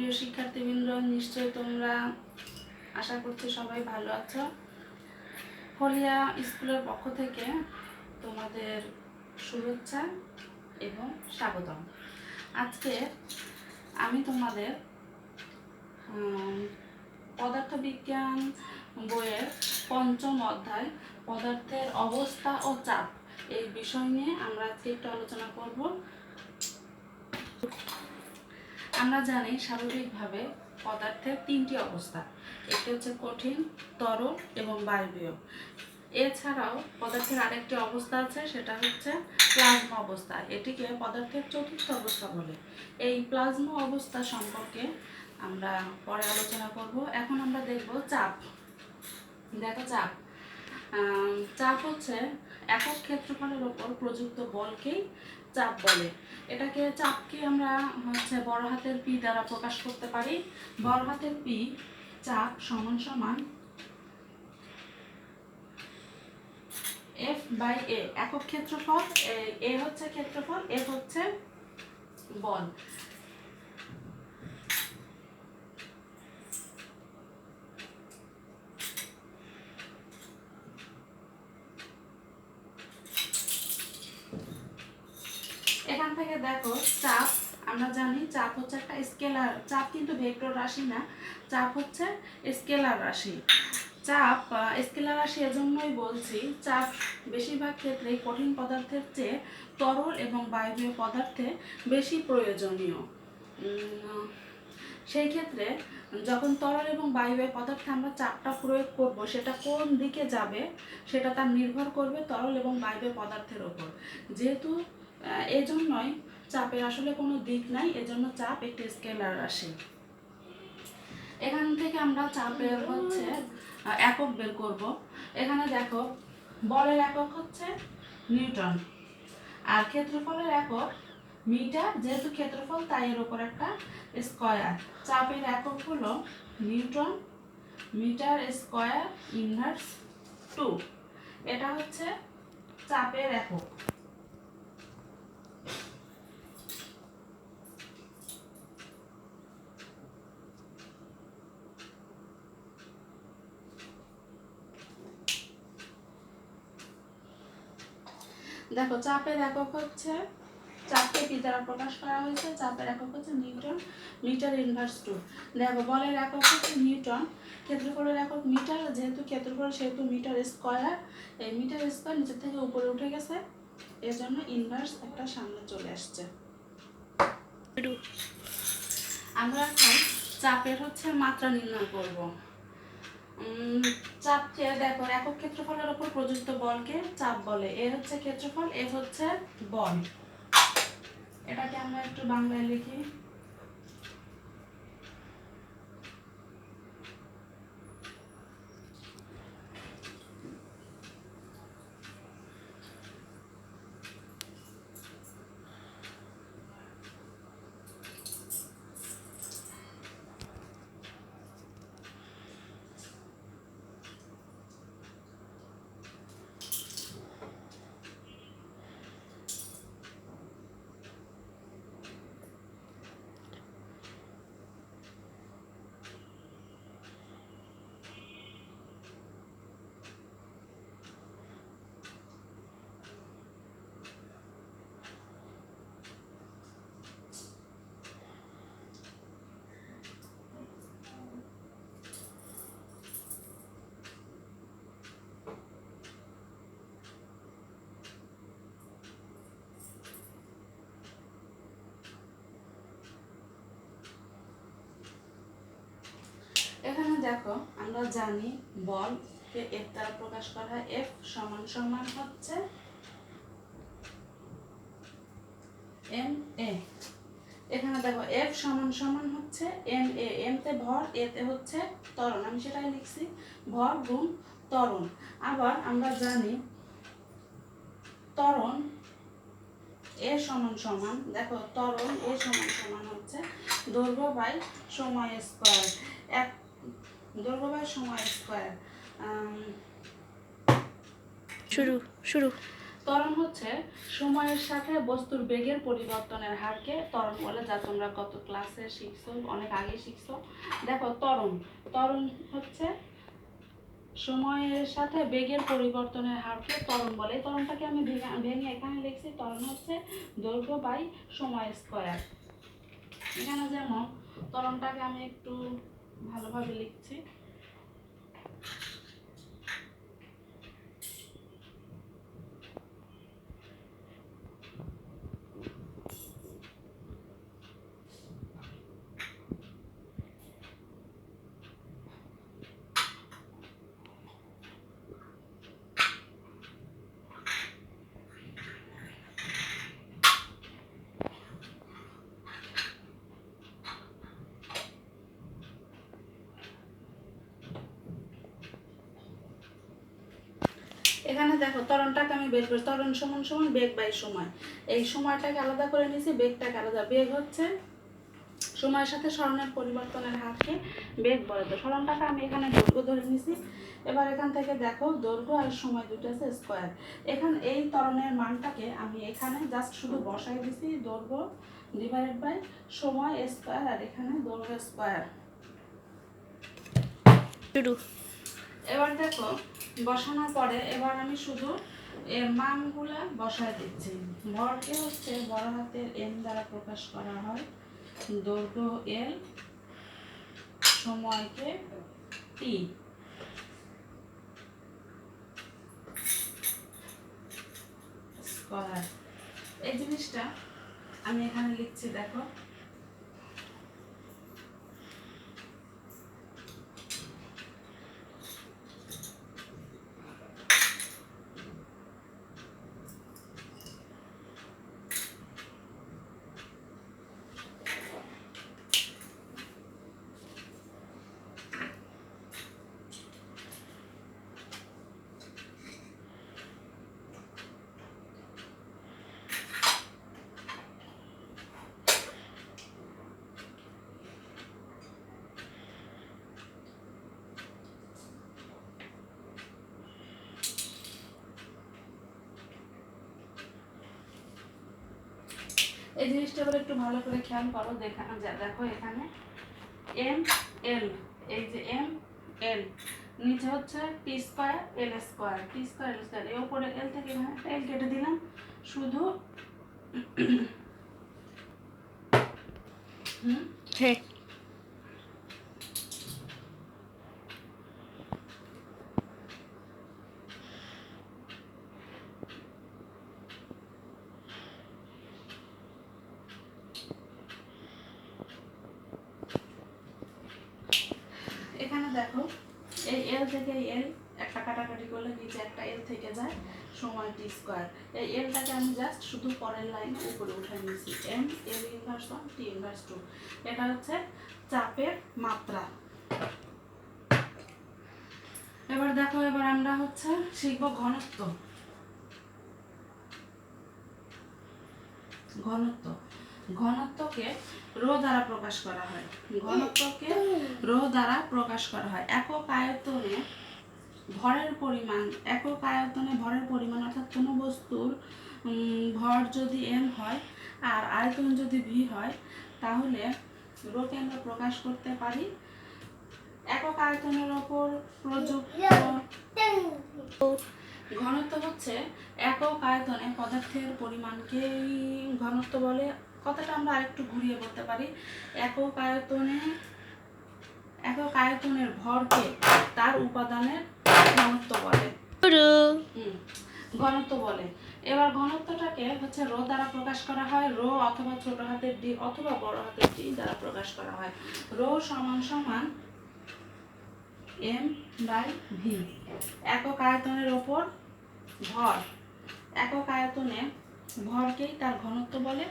প্রিয় শিক্ষার্থীবৃন্দ, নিশ্চয়ই তোমরা আশা করছি সবাই ভালো আছো। হলিয়া স্কুলের পক্ষ থেকে তোমাদের শুভেচ্ছা এবং স্বাগতম। আজকে আমি তোমাদের পদার্থবিজ্ঞান বইয়ের পঞ্চম অধ্যায় পদার্থের অবস্থা ও চাপ এই বিষয় নিয়ে আমরা আজকে একটু আলোচনা করব। আমরা জানি স্বাভাবিকভাবে পদার্থের তিনটি অবস্থা, একটি হচ্ছে কঠিন, তরল এবং বায়বীয়। এছাড়াও পদার্থের আরেকটি অবস্থা আছে, সেটা হচ্ছে প্লাজমা অবস্থা। এটিকে পদার্থের চতুর্থ অবস্থা বলে। এই প্লাজমা অবস্থা সম্পর্কে আমরা পরে আলোচনা করব। এখন আমরা দেখব চাপ। দেখো চাপ চাপ হচ্ছে একক ক্ষেত্রফলের ওপর প্রযুক্ত বলকেই চাপ বলে। এটাকে চাপকে আমরা বড় হাতের পি দ্বারা প্রকাশ করতে পারি। বড় হাতের পি চাপ সমান সমান এফ বাই এ। একক ক্ষেত্রফল, এ হচ্ছে ক্ষেত্রফল, এফ হচ্ছে বল। এখান থেকে দেখো চাপ, আমরা জানি চাপ হচ্ছে একটা স্কেলার। চাপ কিন্তু ভেক্টর রাশি না, চাপ হচ্ছে স্কেলার রাশি। চাপ স্কেলার রাশি এজন্যই বলছি, চাপ বেশিরভাগ ক্ষেত্রেই কঠিন পদার্থের চেয়ে তরল এবং বায়বীয় পদার্থে বেশি প্রয়োজনীয়। সেই ক্ষেত্রে যখন তরল এবং বায়বীয় পদার্থে আমরা চাপটা প্রয়োগ করব, সেটা কোন দিকে যাবে সেটা তার নির্ভর করবে তরল এবং বায়বীয় পদার্থের ওপর। যেহেতু এজন্যই চাপের আসলে কোনো দিক নাই, এজন্য চাপ একটি স্কেলার রাশি। এখান থেকে আমরা চাপের একক বের করব। এখানে দেখো বলের একক হচ্ছে নিউটন আর ক্ষেত্রফলের একক মিটার। যেহেতু ক্ষেত্রফল তাই এর উপর একটা স্কয়ার। চাপের একক হলো নিউটন মিটার স্কয়ার ইনভার্স 2। এটা হচ্ছে চাপের একক। দেখো চাপের একক হচ্ছে, চাপকে পি দ্বারা প্রকাশ করা হয়েছে, চাপের একক হচ্ছে নিউটন মিটার ইনভার্স 2। দেখো বলের একক হচ্ছে নিউটন, ক্ষেত্রফলের একক মিটার। যেহেতু ক্ষেত্রফল সেহেতু মিটার স্কয়ার। এই মিটার স্কয়ার নিচের থেকে উপরে উঠে গেছে, এর জন্য ইনভার্স একটা সামনে চলে আসছে। আমরা এখন চাপের মাত্রা নির্ণয় করব। চাপকে দেখো একক ক্ষেত্রফলের উপর প্রযুক্ত বলকে চাপ বলে। এ হচ্ছে ক্ষেত্রফল, এফ হচ্ছে বল। এটাকে আমরা একটু বাংলায় লিখি। এখানে দেখো আমরা জানি বলকে এফ দ্বারা প্রকাশ করা হয়। এফ সমান সমান হচ্ছে এম এ। এখানে দেখো এফ সমান সমান হচ্ছে এম এ। এম তে ভর, এ তে হচ্ছে ত্বরণ, আমি সেটাই লিখছি ভর গুণ ত্বরণ। আবার আমরা জানি ত্বরণ এ সমান সমান, দেখো ত্বরণ এ সমান সমান হচ্ছে দৈর্ঘ্য বাই সময় স্কয়ার। এক দৈর্ঘ্য বাই সময় স্কয়ার। শুরু শুরু ত্বরণ হচ্ছে সময়ের সাথে বস্তুর বেগের পরিবর্তনের হারকে ত্বরণ বলে, যা তোমরা কত ক্লাসে শিখছো, অনেক আগে শিখছো। দেখো ত্বরণ, ত্বরণ হচ্ছে সময়ের সাথে বেগের পরিবর্তনের হারকে ত্বরণ বলে। এই ত্বরণটাকে আমি ভেঙে এখানে লিখছি, ত্বরণ হচ্ছে দৈর্ঘ্য বাই সময় স্কয়ার। এখানে যেমন ত্বরণটাকে আমি একটু ভালোভাবে লিখছি। এখানে দেখো ত্বরণটাকে আমি বের করি, ত্বরণ সমান সমান বেগ বাই সময়। এই সময়টাকে আলাদা করে নিয়েছি, বেগটাকে আলাদা। বেগ হচ্ছে সময়ের সাথে সরণের পরিবর্তনের হারকে বেগ বলে। তো সরণটাকে আমি এখানে দৈর্ঘ্য ধরে নিয়েছি। এবার এখান থেকে দেখো দৈর্ঘ্য আর সময় দুটো আছে স্কোয়ার। এখানে এই ত্বরণের মানটাকে আমি এখানে জাস্ট শুধু বসাই দিছি, দৈর্ঘ্য ডিভাইডেড বাই সময় স্কোয়ার, আর এখানে দৈর্ঘ্য স্কোয়ার। এবার দেখো বসানোর পরে এবার আমি শুধু এর মানগুলা বসায় দিচ্ছি। ভরকে হচ্ছে বড় হাতের এম দ্বারা প্রকাশ করা হয়, দৈর্ঘ্য এল, সময়কে টি। স্কয়ার, এই জিনিসটা আমি এখানে লিখছি। দেখো এই জিনিসটা এবার একটু ভালো করে খেয়াল করো। দেখো এখানে এম এল, এই যে এম এল, নিচে হচ্ছে টি স্কয়ার এল স্কয়ার, টি স্কয়ার এল স্কয়ার। এর উপরে এল থেকে এখানে এল কেটে দিলাম, শুধু হ্যাঁ এখানে দেখো এই এল থেকে এল একটা কাটাকাটি করলে নিচে একটা এল থেকে যায়, সময় টি স্কয়ার। এই এলটাকে আমি জাস্ট শুধু পরের লাইনে উপরে উঠে নিয়েছি, M L inverse 1 T inverse 2। এটা হচ্ছে চাপের মাত্রা। এবার দেখো এবার আমরা হচ্ছে শিখব ঘনত্ব। ঘনত্ব, ঘনত্বকে রো দ্বারা প্রকাশ করা হয়। ঘনত্বকে রো দ্বারা প্রকাশ করা হয়। একক আয়তনে ভরের পরিমাণ, একক আয়তনে ভরের পরিমাণ, অর্থাৎ কোনো বস্তুর ভর যদি এম হয় আর আয়তন যদি ভি হয়, তাহলে রোকে আমরা প্রকাশ করতে পারি একক আয়তনের ওপর প্রযুক্ত। ঘনত্ব হচ্ছে একক আয়তনে পদার্থের পরিমাণকেই ঘনত্ব বলে। কথাটা আমরা আরেকটু ঘুরিয়ে বলতে পারি, একক আয়তনের ভরকে তার উপাদানের ঘনত্ব বলে, ঘনত্ব বলে। এবার ঘনত্বটাকে হচ্ছে রো দ্বারা প্রকাশ করা হয়, রো অথবা ছোট হাতের ডি অথবা বড় হাতের ডি দ্বারা প্রকাশ করা হয়। রো সমান সমান এম বাই ভি, একক আয়তনের ওপর ভর, একক আয়তনে ভরকেই তার ঘনত্ব বলে,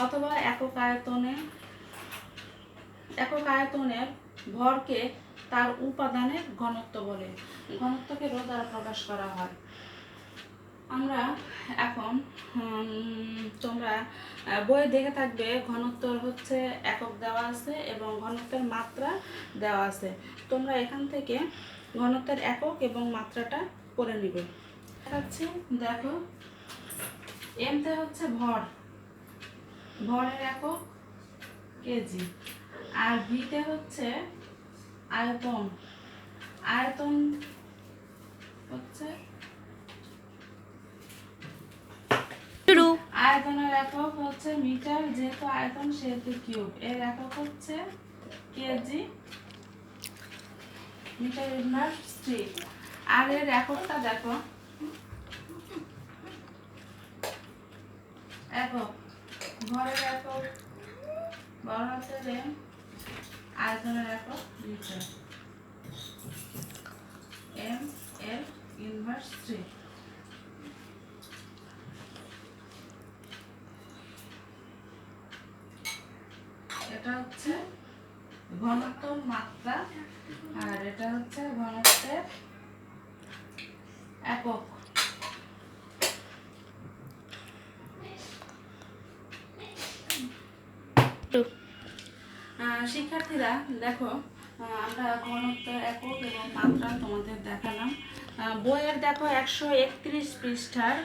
অথবা একক আয়তনের ভরকে তার উপাদানের ঘনত্ব বলে। ঘনত্বকে রো দ্বারা প্রকাশ করা হয়। আমরা এখন তোমরা বইয়ে দেখে থাকবে ঘনত্বর হচ্ছে একক দেওয়া আছে এবং ঘনত্বের মাত্রা দেওয়া আছে। তোমরা এখান থেকে ঘনত্বের একক এবং মাত্রাটা করে নিবে। দেখাচ্ছি, দেখো এমতে হচ্ছে ভর, ভরের একক কেজি। আর ভিতে হচ্ছে আয়তন, আয়তন হচ্ছে আয়তনের একক হচ্ছে মিটার, যেহেতু আয়তন সেহেতু কিউব, এর একক হচ্ছে কেজি মিটার ইনভার্স 3। আর এর এককটা দেখো, একক ভরের একক বড় হাতের এম, আয়তনের একক মিটার, এম এল ইনভার্স 3। এটা হচ্ছে ঘনত্ব মাত্রা, আর এটা হচ্ছে ঘনত্বের একক। শিক্ষার্থীরা দেখো, আমরা ঘনত্ব একক এবং মাত্রা তোমাদের দেখালাম। বইয়ের দেখো 131 পৃষ্ঠার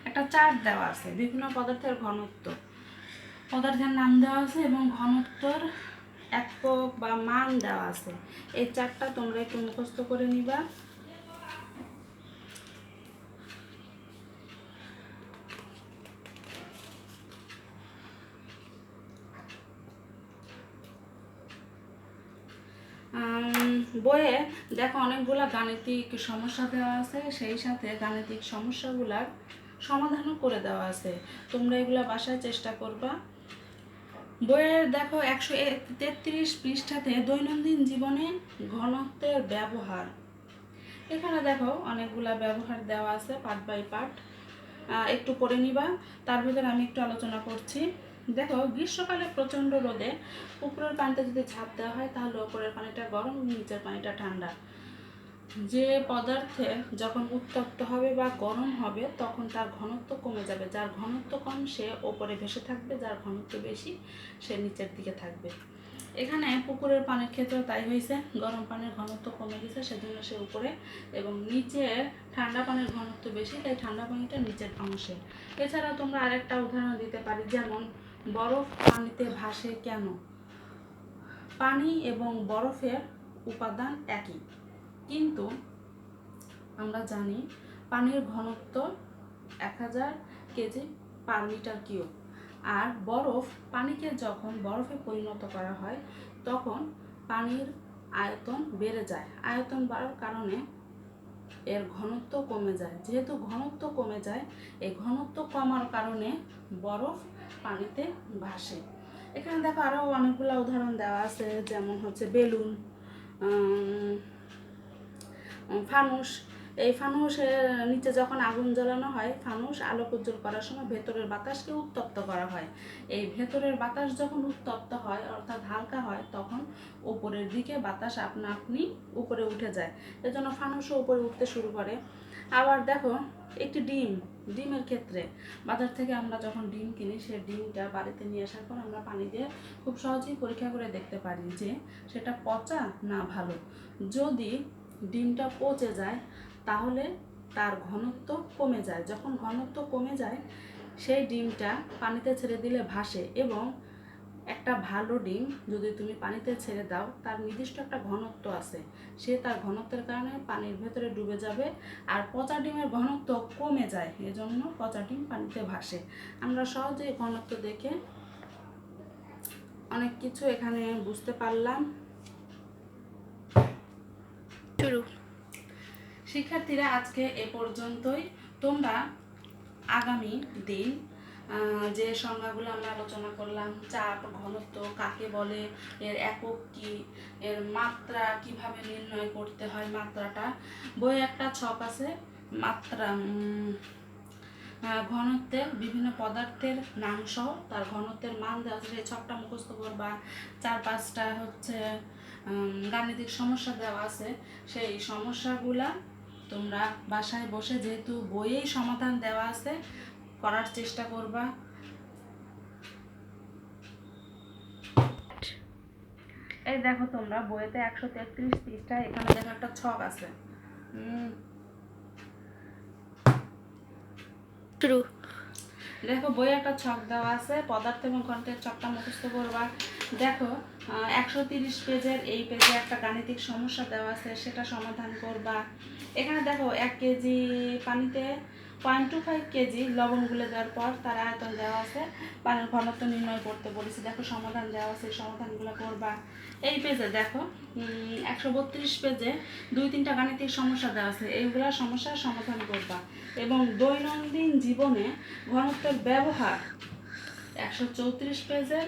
একটা চার্ট দেওয়া আছে, বিভিন্ন পদার্থের ঘনত্ব, পদার্থের নাম দেওয়া আছে এবং ঘনত্বর একক বা মান দেওয়া আছে। এই চার্টটা তোমরা একটু মুখস্থ করে নিবা। বইয়ে দেখো অনেকগুলো গাণিতিক সমস্যা দেওয়া আছে, সেই সাথে গাণিতিক সমস্যাগুলার সমাধানও করে দেওয়া আছে। তোমরা এগুলা বাসায় চেষ্টা করবা। বইয়ের দেখো 133 পৃষ্ঠাতে দৈনন্দিন জীবনে ঘনত্বের ব্যবহার, এখানে দেখো অনেকগুলা ব্যবহার দেওয়া আছে পার্ট বাই পার্ট, একটু পড়ে নিবা। তার ভিতরে আমি একটু আলোচনা করছি। দেখো, গ্রীষ্মকালে প্রচণ্ড রোদে উপরের পানিতে যদি ঝাঁপ দেওয়া হয় তাহলে উপরের পানিটা গরম, নিচের পানিটা ঠান্ডা। যে পদার্থে যখন উত্তপ্ত হবে বা গরম হবে তখন তার ঘনত্ব কমে যাবে, যার ঘনত্ব কম সে ওপরে ভেসে থাকবে, যার ঘনত্ব বেশি সে নিচের দিকে থাকবে। এখানে পুকুরের পানির ক্ষেত্রেও তাই হয়েছে, গরম পানির ঘনত্ব কমে গেছে সেজন্য সে উপরে, এবং নিচে ঠান্ডা পানির ঘনত্ব বেশি তাই ঠান্ডা পানিটা নিচের অংশে। এছাড়া তোমরা আরেকটা উদাহরণ দিতে পারি, যেমন বরফ পানিতে ভাসে কেন? পানি এবং বরফের উপাদান একই, কিন্তু আমরা জানি পানির ঘনত্ব 1000 কেজি পার মিটার কিউব, আর বরফ, পানিকে যখন বরফে পরিণত করা হয় তখন পানির আয়তন বেড়ে যায়, আয়তন বাড়ার কারণে এর ঘনত্ব কমে যায়। যেহেতু ঘনত্ব কমে যায়, এই ঘনত্ব কমার কারণে বরফ পানিতে ভাসে। এখানে দেখো আরও অনেকগুলো উদাহরণ দেওয়া আছে, যেমন হচ্ছে বেলুন, ফানুস। এই ফানুসের নিচে যখন আগুন জ্বালানো হয়, ফানুস আলোক উজ্জ্বল করার সময় ভেতরের বাতাসকে উত্তপ্ত করা হয়। এই ভেতরের বাতাস যখন উত্তপ্ত হয় অর্থাৎ হালকা হয় তখন উপরের দিকে বাতাস আপনা আপনি উপরে উঠে যায়, এজন্য ফানুসও উপরে উঠতে শুরু করে। আবার দেখো একটি ডিমের ক্ষেত্রে বাজার থেকে আমরা যখন ডিম কিনি, সেই ডিমটা বাড়িতে নিয়ে আসার পর আমরা পানি দিয়ে খুব সহজেই পরীক্ষা করে দেখতে পারি যে সেটা পচা না ভালো। যদি ডিমটা পচে যায় তাহলে তার ঘনত্ব কমে যায়, যখন ঘনত্ব কমে যায় সেই ডিমটা পানিতে ছেড়ে দিলে ভাসে, এবং একটা ভালো ডিম যদি তুমি পানিতে ছেড়ে দাও তার নির্দিষ্ট একটা ঘনত্ব আছে, সে তার ঘনত্বের কারণে পানির ভেতরে ডুবে যাবে, আর পচা ডিমের ঘনত্ব কমে যায়, এজন্য পচা ডিম পানিতে ভাসে। আমরা সহজেই ঘনত্ব দেখে অনেক কিছু এখানে বুঝতে পারলাম। শিক্ষার্থীরা আজকে এ পর্যন্তই। তোমরা আগামী দিন যে সংজ্ঞাগুলো আমরা আলোচনা করলাম, চাপ, ঘনত্ব কাকে বলে, এর একক কি, এর মাত্রা কিভাবে নির্ণয় করতে হয়, মাত্রাটা বইয়ে একটা ছক আছে, মাত্রা ঘনত্বের বিভিন্ন পদার্থের নাম সহ তার ঘনত্বের মান দেওয়া আছে, সেই ছকটা মুখস্থ করবা। 4-5টা হচ্ছে গাণিতিক সমস্যা দেওয়া আছে, সেই সমস্যাগুলা তোমরা বাসায় বসে, যেহেতু বইয়েই সমাধান দেওয়া আছে, করার চেষ্টা করবা। এই দেখো তোমরা বইয়েতে 133 পৃষ্ঠায় এখানে দেখো একটা ছক আছে। দেখো বইয়ে একটা ছক দেওয়া আছে, পদার্থ এবং ঘনত্বের ছকটা মুখস্থ করবা। দেখো 130 পেজের এই পেজে একটা গাণিতিক সমস্যা দেওয়া আছে, সেটা সমাধান করবা। এখানে দেখো 1 কেজি পানিতে 0.25 কেজি লবণ গুলে দেওয়ার পর তার আয়তন দেওয়া আছে, পানির ঘনত্ব নির্ণয় করতে বলেছি। দেখো সমাধান দেওয়া আছে, সমাধানগুলো করবা। এই পেজে দেখো 132 পেজে 2-3টা গাণিতিক সমস্যা দেওয়া আছে, এইগুলা সমস্যার সমাধান করবা। এবং দৈনন্দিন জীবনে ঘনত্বের ব্যবহার 134 পেজের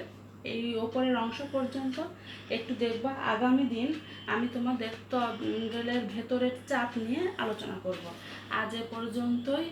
এই ওপরের অংশ পর্যন্ত একটু দেখবা। আগামী দিন আমি তোমাদের রেলের ভেতরের চাপ নিয়ে আলোচনা করব। আজ এ পর্যন্তই।